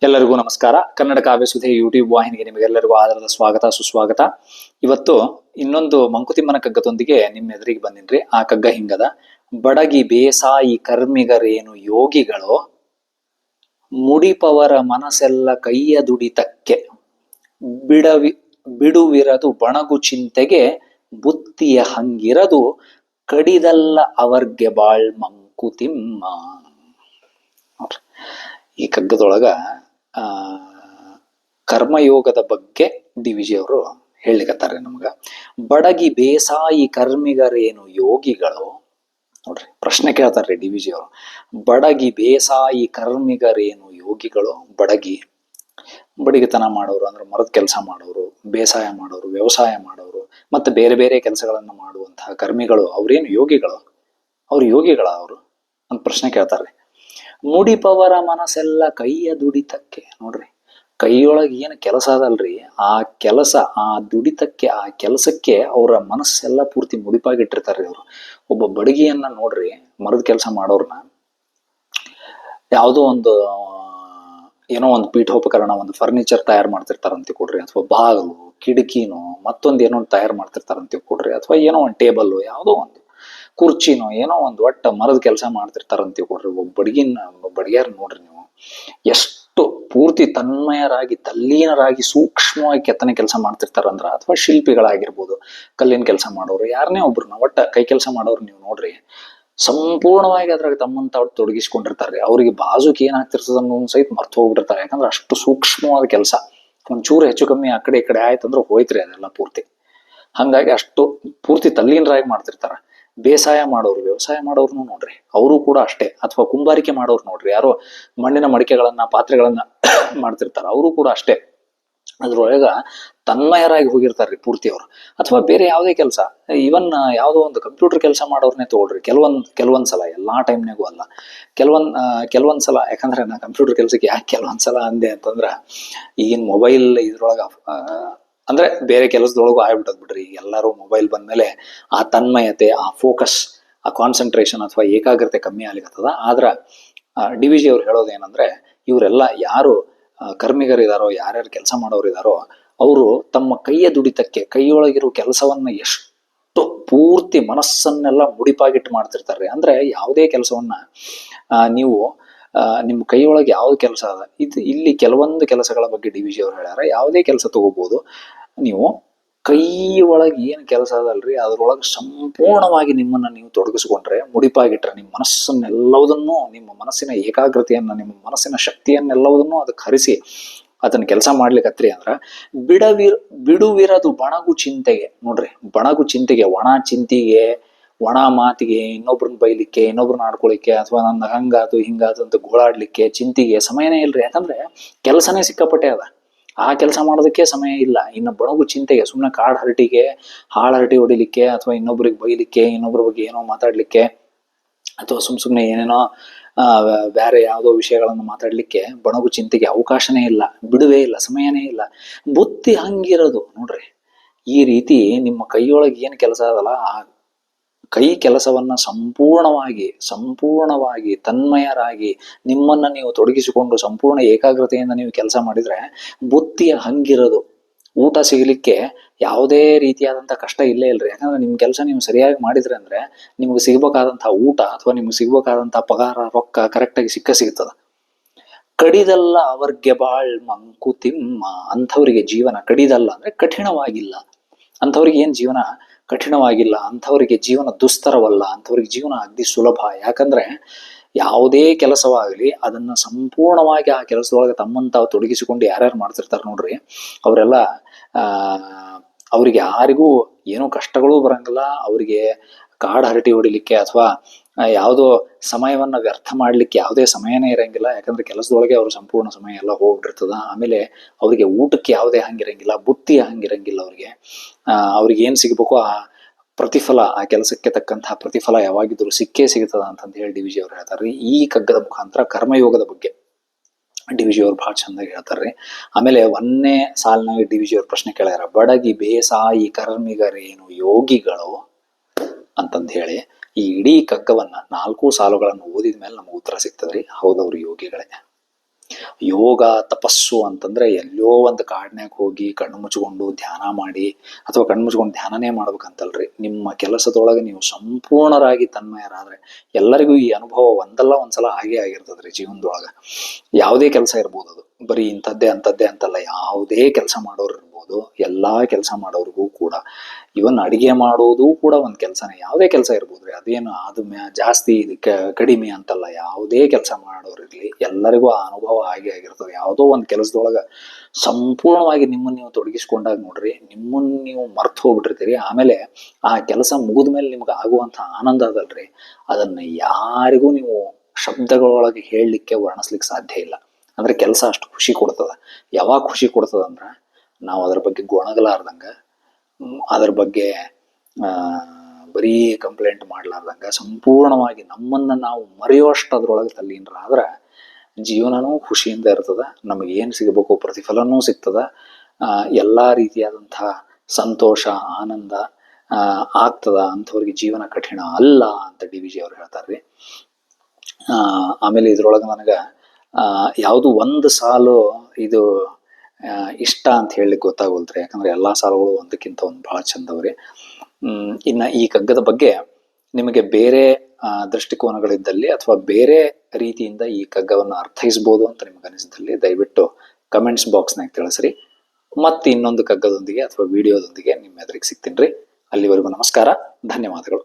ಎಲ್ಲರಿಗೂ ನಮಸ್ಕಾರ. ಕನ್ನಡ ಕಾವ್ಯಸುಧೆ ಯೂಟ್ಯೂಬ್ ವಾಹಿನಿಗೆ ನಿಮಗೆಲ್ಲರಿಗೂ ಆಧಾರದ ಸ್ವಾಗತ ಸುಸ್ವಾಗತ. ಇವತ್ತು ಇನ್ನೊಂದು ಮಂಕುತಿಮ್ಮನ ಕಗ್ಗದೊಂದಿಗೆ ನಿಮ್ಮ ಎದುರಿಗೆ ಬಂದಿನ್ರಿ. ಆ ಕಗ್ಗ ಹಿಂಗದ: ಬಡಗಿ ಬೇಸಾಯಿ ಕರ್ಮಿಗರೇನು ಯೋಗಿಗಳು, ಮುಡಿಪವರ ಮನಸ್ಸೆಲ್ಲ ಕೈಯ ದುಡಿತಕ್ಕೆ, ಬಿಡುವಿರದು ಬಣಗು ಚಿಂತೆಗೆ, ಬುತ್ತಿಯ ಹಂಗಿರದು ಕಡಿದಲ್ಲ ಅವರ್ಗೆ ಬಾಳ್ ಮಂಕುತಿಮ್ಮ. ಈ ಕಗ್ಗದೊಳಗ ಕರ್ಮಯೋಗದ ಬಗ್ಗೆ ಡಿ ವಿ ಜಿ ಅವರು ಹೇಳಿಕತ್ತಾರೆ ನಮ್ಗ. ಬಡಗಿ ಬೇಸಾಯಿ ಕರ್ಮಿಗರೇನು ಯೋಗಿಗಳು. ನೋಡ್ರಿ, ಪ್ರಶ್ನೆ ಕೇಳ್ತಾರ್ರಿ ಡಿ ವಿ ಜಿ ಅವರು. ಬಡಗಿ ಬೇಸಾಯಿ ಕರ್ಮಿಗರೇನು ಯೋಗಿಗಳು. ಬಡಿಗೆತನ ಮಾಡೋರು ಅಂದ್ರೆ ಮರದ ಕೆಲಸ ಮಾಡೋರು, ಬೇಸಾಯ ಮಾಡೋರು, ವ್ಯವಸಾಯ ಮಾಡೋರು, ಮತ್ತೆ ಬೇರೆ ಬೇರೆ ಕೆಲಸಗಳನ್ನ ಮಾಡುವಂತಹ ಕರ್ಮಿಗಳು ಅವ್ರೇನು ಯೋಗಿಗಳು? ಅವ್ರು ಯೋಗಿಗಳ ಅವರು ಅಂತ ಪ್ರಶ್ನೆ ಕೇಳ್ತಾರೆ. ಮುಡಿಪವರ ಮನಸ್ಸೆಲ್ಲ ಕೈಯ ದುಡಿತಕ್ಕೆ. ನೋಡ್ರಿ, ಕೈಯೊಳಗೆ ಏನು ಕೆಲಸ ಅದಲ್ರಿ, ಆ ಕೆಲಸ, ಆ ದುಡಿತಕ್ಕೆ, ಆ ಕೆಲಸಕ್ಕೆ ಅವರ ಮನಸ್ಸೆಲ್ಲ ಪೂರ್ತಿ ಮುಡಿಪಾಗಿಟ್ಟಿರ್ತಾರ್ರಿ ಅವರು. ಒಬ್ಬ ಬಡಗಿಯನ್ನ ನೋಡ್ರಿ, ಮರದ ಕೆಲಸ ಮಾಡೋರ್ನ, ಯಾವುದೋ ಒಂದು ಏನೋ ಒಂದು ಪೀಠೋಪಕರಣ, ಒಂದು ಫರ್ನಿಚರ್ ತಯಾರು ಮಾಡ್ತಿರ್ತಾರಂತ ಕೊಡ್ರಿ, ಅಥವಾ ಬಾಗಿಲು, ಕಿಟಕಿನೋ ಮತ್ತೊಂದು ಏನೋ ಒಂದು ತಯಾರು ಮಾಡ್ತಿರ್ತಾರಂತ ಕೊಡ್ರಿ, ಅಥವಾ ಏನೋ ಒಂದು ಟೇಬಲ್, ಯಾವುದೋ ಒಂದು ಕುರ್ಚಿನೋ ಏನೋ ಒಂದು ಒಟ್ಟ ಮರದ ಕೆಲಸ ಮಾಡ್ತಿರ್ತಾರಂತ ಕೊಡ್ರಿ. ಒಬ್ಬ ಬಡಿಗ್ಯಾರ ನೋಡ್ರಿ ನೀವು, ಎಷ್ಟು ಪೂರ್ತಿ ತನ್ಮಯರಾಗಿ, ತಲ್ಲೀನರಾಗಿ, ಸೂಕ್ಷ್ಮವಾಗಿ ಕೆತ್ತನೆ ಕೆಲಸ ಮಾಡ್ತಿರ್ತಾರಂದ್ರ, ಅಥವಾ ಶಿಲ್ಪಿಗಳಾಗಿರ್ಬೋದು, ಕಲ್ಲಿನ ಕೆಲಸ ಮಾಡೋರು, ಯಾರನ್ನೇ ಒಬ್ರನ್ನ ಒಟ್ಟ ಕೈ ಕೆಲಸ ಮಾಡೋರು ನೀವು ನೋಡ್ರಿ, ಸಂಪೂರ್ಣವಾಗಿ ಅದ್ರಾಗ ತಮ್ಮಂತ ಅವ್ರು ತೊಡಗಿಸ್ಕೊಂಡಿರ್ತಾರೆ. ಅವ್ರಿಗೆ ಬಾಜುಕ್ ಏನ್ ಆಗ್ತಿರ್ತದ ಅನ್ನೋದು ಸಹಿತ ಮರ್ತು ಹೋಗ್ಬಿಟ್ಟಿರ್ತಾರೆ. ಯಾಕಂದ್ರೆ ಅಷ್ಟು ಸೂಕ್ಷ್ಮವಾದ ಕೆಲಸ. ಒಂಚೂರು ಹೆಚ್ಚು ಕಮ್ಮಿ ಆ ಕಡೆ ಈ ಕಡೆ ಆಯ್ತಂದ್ರೆ ಹೋಯ್ತ್ರಿ ಅದೆಲ್ಲ ಪೂರ್ತಿ. ಹಂಗಾಗಿ ಅಷ್ಟು ಪೂರ್ತಿ ತಲ್ಲೀನರಾಗಿ ಮಾಡ್ತಿರ್ತಾರ. ಬೇಸಾಯ ಮಾಡೋರು, ವ್ಯವಸಾಯ ಮಾಡೋರ್ನು ನೋಡ್ರಿ, ಅವರು ಕೂಡ ಅಷ್ಟೇ. ಅಥವಾ ಕುಂಬಾರಿಕೆ ಮಾಡೋರು ನೋಡ್ರಿ, ಯಾರೋ ಮಣ್ಣಿನ ಮಡಿಕೆಗಳನ್ನ, ಪಾತ್ರೆಗಳನ್ನ ಮಾಡ್ತಿರ್ತಾರ, ಅವರು ಕೂಡ ಅಷ್ಟೇ. ಅದ್ರೊಳಗ ತನ್ಮಯರಾಗಿ ಹೋಗಿರ್ತಾರ್ರಿ ಪೂರ್ತಿ ಅವರು. ಅಥವಾ ಬೇರೆ ಯಾವುದೇ ಕೆಲಸ, ಇವನ್ ಯಾವುದೋ ಒಂದು ಕಂಪ್ಯೂಟರ್ ಕೆಲಸ ಮಾಡೋರ್ನೇ ತಗೊಳ್ರಿ. ಕೆಲವೊಂದ್ಸಲ, ಎಲ್ಲಾ ಟೈಮ್ನಾಗೂ ಅಲ್ಲ, ಕೆಲವೊಂದ್ಸಲ. ಯಾಕಂದ್ರೆ ನಾ ಕಂಪ್ಯೂಟರ್ ಕೆಲಸಕ್ಕೆ ಯಾಕೆ ಕೆಲವೊಂದ್ಸಲ ಅಂದೆ ಅಂತಂದ್ರ, ಈಗಿನ ಮೊಬೈಲ್ ಇದ್ರೊಳಗ ಅಂದ್ರೆ ಬೇರೆ ಕೆಲಸದೊಳಗೂ ಆಗ್ಬಿಟ್ಟದ್ ಬಿಡ್ರಿ. ಎಲ್ಲರೂ ಮೊಬೈಲ್ ಬಂದ್ಮೇಲೆ ಆ ತನ್ಮಯತೆ, ಆ ಫೋಕಸ್, ಆ ಕಾನ್ಸಂಟ್ರೇಷನ್ ಅಥವಾ ಏಕಾಗ್ರತೆ ಕಮ್ಮಿ ಆಗ್ಲಿಕ್ಕತ್ತದ. ಆದ್ರ ಡಿ ವಿ ಜಿ ಅವ್ರು ಹೇಳೋದೇನಂದ್ರೆ, ಇವರೆಲ್ಲ ಯಾರು ಕರ್ಮಿಗರಿದಾರೋ, ಯಾರ್ಯಾರು ಕೆಲಸ ಮಾಡೋರು ಇದಾರೋ, ಅವರು ತಮ್ಮ ಕೈಯ ದುಡಿತಕ್ಕೆ, ಕೈಯೊಳಗಿರೋ ಕೆಲಸವನ್ನ ಎಷ್ಟು ಪೂರ್ತಿ ಮನಸ್ಸನ್ನೆಲ್ಲ ಮುಡಿಪಾಗಿಟ್ಟು ಮಾಡ್ತಿರ್ತಾರೆ. ಅಂದ್ರೆ ಯಾವುದೇ ಕೆಲಸವನ್ನ ನೀವು ನಿಮ್ಮ ಕೈಯೊಳಗೆ ಯಾವ್ದು ಕೆಲಸ ಅದ, ಇಲ್ಲಿ ಕೆಲವೊಂದು ಕೆಲಸಗಳ ಬಗ್ಗೆ ಡಿ ವಿ ಜಿ ಅವ್ರು ಹೇಳ್ಯಾರ. ಯಾವುದೇ ಕೆಲಸ ತಗೋಬಹುದು ನೀವು, ಕೈ ಒಳಗೆ ಏನ್ ಕೆಲಸ ಅದಲ್ರಿ, ಅದ್ರೊಳಗೆ ಸಂಪೂರ್ಣವಾಗಿ ನಿಮ್ಮನ್ನ ನೀವು ತೊಡಗಿಸ್ಕೊಂಡ್ರೆ, ಮುಡಿಪಾಗಿಟ್ರೆ, ನಿಮ್ಮ ಮನಸ್ಸನ್ನೆಲ್ಲವುದನ್ನು, ನಿಮ್ಮ ಮನಸ್ಸಿನ ಏಕಾಗ್ರತೆಯನ್ನ, ನಿಮ್ಮ ಮನಸ್ಸಿನ ಶಕ್ತಿಯನ್ನೆಲ್ಲವುದನ್ನು ಅದಕ್ಕೆ ಹರಿಸಿ ಅದನ್ನ ಕೆಲಸ ಮಾಡ್ಲಿಕ್ಕತ್ರಿ ಅಂದ್ರ, ಬಿಡುವಿರದು ಬಣಗು ಚಿಂತೆಗೆ. ನೋಡ್ರಿ, ಬಣಗು ಚಿಂತೆಗೆ, ಒಣ ಚಿಂತೆಗೆ, ಒಣ ಮಾತಿಗೆ, ಇನ್ನೊಬ್ರನ್ನ ಬೈಲಿಕ್ಕೆ, ಇನ್ನೊಬ್ರನ್ನ ಆಡ್ಕೊಳಿಕ್ಕೆ, ಅಥವಾ ನನ್ನ ಹಂಗಾತು ಹಿಂಗಾತು ಅಂತ ಗೋಳಾಡ್ಲಿಕ್ಕೆ, ಚಿಂತೆಗೆ ಸಮಯನೇ ಇಲ್ರಿ. ಯಾಕಂದ್ರೆ ಕೆಲಸನೇ ಸಿಕ್ಕಾಪಟ್ಟೆ ಅದ, ಆ ಕೆಲಸ ಮಾಡೋದಕ್ಕೆ ಸಮಯ ಇಲ್ಲ. ಇನ್ನು ಬಣಗು ಚಿಂತೆಗೆ, ಸುಮ್ಮನೆ ಕಾಡ್ ಹರಟಿಗೆ, ಹಾಳು ಹರಟಿ ಹೊಡಿಲಿಕ್ಕೆ, ಅಥವಾ ಇನ್ನೊಬ್ರಿಗೆ ಬೈಲಿಕ್ಕೆ, ಇನ್ನೊಬ್ರ ಬಗ್ಗೆ ಏನೋ ಮಾತಾಡ್ಲಿಕ್ಕೆ, ಅಥವಾ ಸುಮ್ನೆ ಏನೇನೋ ಬೇರೆ ಯಾವುದೋ ವಿಷಯಗಳನ್ನು ಮಾತಾಡ್ಲಿಕ್ಕೆ ಬಣಗು ಚಿಂತೆಗೆ ಅವಕಾಶನೇ ಇಲ್ಲ, ಬಿಡುವೇ ಇಲ್ಲ, ಸಮಯನೇ ಇಲ್ಲ. ಬುತ್ತಿ ಹಂಗಿರೋದು. ನೋಡ್ರಿ, ಈ ರೀತಿ ನಿಮ್ಮ ಕೈಯೊಳಗೆ ಏನ್ ಕೆಲಸ ಅದಲ್ಲ, ಆ ಕೈ ಕೆಲಸವನ್ನ ಸಂಪೂರ್ಣವಾಗಿ ತನ್ಮಯರಾಗಿ ನಿಮ್ಮನ್ನ ನೀವು ತೊಡಗಿಸಿಕೊಂಡು ಸಂಪೂರ್ಣ ಏಕಾಗ್ರತೆಯಿಂದ ನೀವು ಕೆಲಸ ಮಾಡಿದ್ರೆ, ಬುತ್ತಿಯ ಹಂಗಿರೋದು. ಊಟ ಸಿಗಲಿಕ್ಕೆ ಯಾವುದೇ ರೀತಿಯಾದಂಥ ಕಷ್ಟ ಇಲ್ಲೇ ಇಲ್ರಿ. ಯಾಕಂದ್ರೆ ನಿಮ್ ಕೆಲಸ ನೀವು ಸರಿಯಾಗಿ ಮಾಡಿದ್ರೆ ಅಂದ್ರೆ, ನಿಮ್ಗೆ ಸಿಗ್ಬೇಕಾದಂತಹ ಊಟ ಅಥವಾ ನಿಮ್ಗೆ ಸಿಗ್ಬೇಕಾದಂತಹ ಪಗಾರ, ರೊಕ್ಕ ಕರೆಕ್ಟಾಗಿ ಸಿಗ್ತದ. ಕಡಿದಲ್ಲ ಅವರ್ಗೆ ಬಾಳ್ ಮಂಕುತಿಮ್ಮ. ಅಂಥವ್ರಿಗೆ ಜೀವನ ಕಡಿದಲ್ಲ ಅಂದ್ರೆ ಕಠಿಣವಾಗಿಲ್ಲ. ಅಂಥವ್ರಿಗೆ ಏನ್ ಜೀವನ ಕಠಿಣವಾಗಿಲ್ಲ, ಅಂಥವ್ರಿಗೆ ಜೀವನ ದುಸ್ತರವಲ್ಲ, ಅಂಥವ್ರಿಗೆ ಜೀವನ ಅತಿ ಸುಲಭ. ಯಾಕಂದ್ರೆ ಯಾವುದೇ ಕೆಲಸವಾಗಲಿ ಅದನ್ನ ಸಂಪೂರ್ಣವಾಗಿ ಆ ಕೆಲಸದೊಳಗೆ ತಮ್ಮಂತಾವು ತೊಡಗಿಸಿಕೊಂಡು ಯಾರ್ಯಾರು ಮಾಡ್ತಿರ್ತಾರೆ ನೋಡ್ರಿ, ಅವರೆಲ್ಲ ಅವ್ರಿಗೆ ಯಾರಿಗೂ ಏನೋ ಕಷ್ಟಗಳು ಬರಂಗಿಲ್ಲ. ಅವರಿಗೆ ಕಾಡು ಹರಟಿ ಹೊಡಿಲಿಕ್ಕೆ ಅಥವಾ ಯಾವುದೋ ಸಮಯವನ್ನ ವ್ಯರ್ಥ ಮಾಡ್ಲಿಕ್ಕೆ ಯಾವುದೇ ಸಮಯನೇ ಇರಂಗಿಲ್ಲ. ಯಾಕಂದ್ರೆ ಕೆಲಸದೊಳಗೆ ಅವ್ರ ಸಂಪೂರ್ಣ ಸಮಯ ಎಲ್ಲ ಹೋಗ್ಬಿಟ್ಟಿರ್ತದ. ಆಮೇಲೆ ಅವ್ರಿಗೆ ಊಟಕ್ಕೆ ಯಾವುದೇ ಹಂಗಿರಂಗಿಲ್ಲ, ಬುತ್ತಿ ಹಂಗಿರಂಗಿಲ್ಲ. ಅವ್ರಿಗೆ ಏನ್ ಸಿಗ್ಬೇಕು ಆ ಪ್ರತಿಫಲ, ಆ ಕೆಲಸಕ್ಕೆ ತಕ್ಕಂತಹ ಪ್ರತಿಫಲ ಯಾವಾಗಿದ್ರು ಸಿಕ್ಕೇ ಸಿಗ್ತದ ಅಂತಂತ ಹೇಳಿ ಡಿ ವಿ ಜಿ ಅವ್ರು ಹೇಳ್ತಾರ್ರಿ. ಈ ಕಗ್ಗದ ಮುಖಾಂತರ ಕರ್ಮಯೋಗದ ಬಗ್ಗೆ ಡಿ ವಿ ಜಿ ಅವ್ರು ಬಹಳ ಚಂದಾಗಿ ಹೇಳ್ತಾರ್ರಿ. ಆಮೇಲೆ ಒಂದನೇ ಸಾಲಿನಾಗ ಡಿ ವಿ ಜಿ ಅವ್ರ ಪ್ರಶ್ನೆ ಕೇಳ್ಯಾರ, ಬಡಗಿ ಬೇಸಾಯಿ ಕರ್ಮಿಗರೇನು ಯೋಗಿಗಳು ಅಂತಂದ ಹೇಳಿ. ಈ ಇಡೀ ಕಗ್ಗವನ್ನ 4 ಸಾಲುಗಳನ್ನು ಓದಿದ ಮೇಲೆ ನಮ್ಗೆ ಉತ್ತರ ಸಿಗ್ತದ್ರಿ. ಹೌದವ್ರು ಯೋಗಿಗಳೇ. ಯೋಗ ತಪಸ್ಸು ಅಂತಂದ್ರೆ ಎಲ್ಲೋ ಒಂದು ಕಾಡ್ನ್ಯಾಗ ಹೋಗಿ ಕಣ್ಣು ಮುಚ್ಕೊಂಡು ಧ್ಯಾನ ಮಾಡಿ, ಅಥವಾ ಕಣ್ಣು ಮುಚ್ಕೊಂಡು ಧ್ಯಾನನೇ ಮಾಡ್ಬೇಕಂತಲ್ರಿ. ನಿಮ್ಮ ಕೆಲಸದೊಳಗೆ ನೀವು ಸಂಪೂರ್ಣರಾಗಿ ತನ್ಮಯರಾದ್ರೆ, ಎಲ್ಲರಿಗೂ ಈ ಅನುಭವ ಒಂದಲ್ಲ ಒಂದ್ಸಲ ಆಗೇ ಆಗಿರ್ತದ್ರಿ ಜೀವನದೊಳಗ. ಯಾವುದೇ ಕೆಲಸ ಇರ್ಬೋದು, ಅದು ಬರೀ ಇಂಥದ್ದೇ ಅಂತದ್ದೇ ಅಂತಲ್ಲ, ಯಾವುದೇ ಕೆಲಸ ಮಾಡೋರು ಇರ್ಬೋದು, ಎಲ್ಲಾ ಕೆಲಸ ಮಾಡೋರಿಗೂ ಕೂಡ, ಇವನ್ ಅಡಿಗೆ ಮಾಡೋದು ಕೂಡ ಒಂದ್ ಕೆಲಸನೇ. ಯಾವುದೇ ಕೆಲಸ ಇರ್ಬೋದ್ರಿ, ಅದೇನು ಅದು ಜಾಸ್ತಿ ಕಡಿಮೆ ಅಂತಲ್ಲ, ಯಾವುದೇ ಕೆಲಸ ಮಾಡೋರಿರ್ಲಿ ಎಲ್ಲರಿಗೂ ಆ ಅನುಭವ ಆಗಿರ್ತದೆ. ಯಾವುದೋ ಒಂದು ಕೆಲಸದೊಳಗ ಸಂಪೂರ್ಣವಾಗಿ ನಿಮ್ಮನ್ನ ನೀವು ತೊಡಗಿಸ್ಕೊಂಡಾಗ ನೋಡ್ರಿ, ನಿಮ್ಮನ್ನ ನೀವು ಮರ್ತು ಹೋಗ್ಬಿಟ್ಟಿರ್ತೀರಿ. ಆಮೇಲೆ ಆ ಕೆಲಸ ಮುಗಿದ ಮೇಲೆ ನಿಮ್ಗೆ ಆಗುವಂತ ಆನಂದ ಅದಲ್ರಿ, ಅದನ್ನ ಯಾರಿಗೂ ನೀವು ಶಬ್ದಗಳೊಳಗೆ ಹೇಳಲಿಕ್ಕೆ ವರ್ಣಿಸ್ಲಿಕ್ಕೆ ಸಾಧ್ಯ ಇಲ್ಲ. ಅಂದ್ರೆ ಕೆಲಸ ಅಷ್ಟು ಖುಷಿ ಕೊಡ್ತದ. ಯಾವಾಗ ಖುಷಿ ಕೊಡ್ತದ ಅಂದ್ರ, ನಾವು ಅದ್ರ ಬಗ್ಗೆ ಗೊಣಗಲಾರ್ದಂಗ, ಅದ್ರ ಬಗ್ಗೆ ಬರೀ ಕಂಪ್ಲೇಂಟ್ ಮಾಡ್ಲಾರ್ದಂಗ, ಸಂಪೂರ್ಣವಾಗಿ ನಮ್ಮನ್ನ ನಾವು ಮರೆಯುವಷ್ಟು ಅದ್ರೊಳಗೆ ತಲ್ಲೀನರಾದ್ರ ಜೀವನನೂ ಖುಷಿಯಿಂದ ಇರ್ತದ. ನಮಗೆ ಏನು ಸಿಗಬೇಕು ಪ್ರತಿಫಲನೂ ಸಿಗ್ತದ. ಎಲ್ಲಾ ರೀತಿಯಾದಂತಹ ಸಂತೋಷ ಆನಂದ ಆಗ್ತದ. ಅಂಥವ್ರಿಗೆ ಜೀವನ ಕಠಿಣ ಅಲ್ಲ ಅಂತ DVG ಅವ್ರು ಹೇಳ್ತಾರ್ರಿ. ಆಮೇಲೆ ಇದ್ರೊಳಗೆ ನನಗೆ ಯಾವುದು ಒಂದು ಸಾಲು ಇದು ಇಷ್ಟ ಅಂತ ಹೇಳಲಿಕ್ಕೆ ಗೊತ್ತಾಗೋಲ್ರಿ, ಯಾಕಂದ್ರೆ ಎಲ್ಲಾ ಸಾಲುಗಳು ಒಂದಕ್ಕಿಂತ ಒಂದು ಬಹಳ ಚಂದವ್ರಿ. ಇನ್ನ ಈ ಕಗ್ಗದ ಬಗ್ಗೆ ನಿಮಗೆ ಬೇರೆ ದೃಷ್ಟಿಕೋನಗಳಿದ್ದಲ್ಲಿ ಅಥವಾ ಬೇರೆ ರೀತಿಯಿಂದ ಈ ಕಗ್ಗವನ್ನು ಅರ್ಥೈಸ್ಬೋದು ಅಂತ ನಿಮ್ಗೆ ಅನಿಸಿದಲ್ಲಿ ದಯವಿಟ್ಟು ಕಮೆಂಟ್ಸ್ ಬಾಕ್ಸ್ನಾಗ ತಿಳಿಸ್ರಿ. ಮತ್ತೆ ಇನ್ನೊಂದು ಕಗ್ಗದೊಂದಿಗೆ ಅಥವಾ ವಿಡಿಯೋದೊಂದಿಗೆ ನಿಮ್ಮ ಎದುರಿಗೆ ಸಿಗ್ತೀನಿ. ಅಲ್ಲಿವರೆಗೂ ನಮಸ್ಕಾರ, ಧನ್ಯವಾದಗಳು.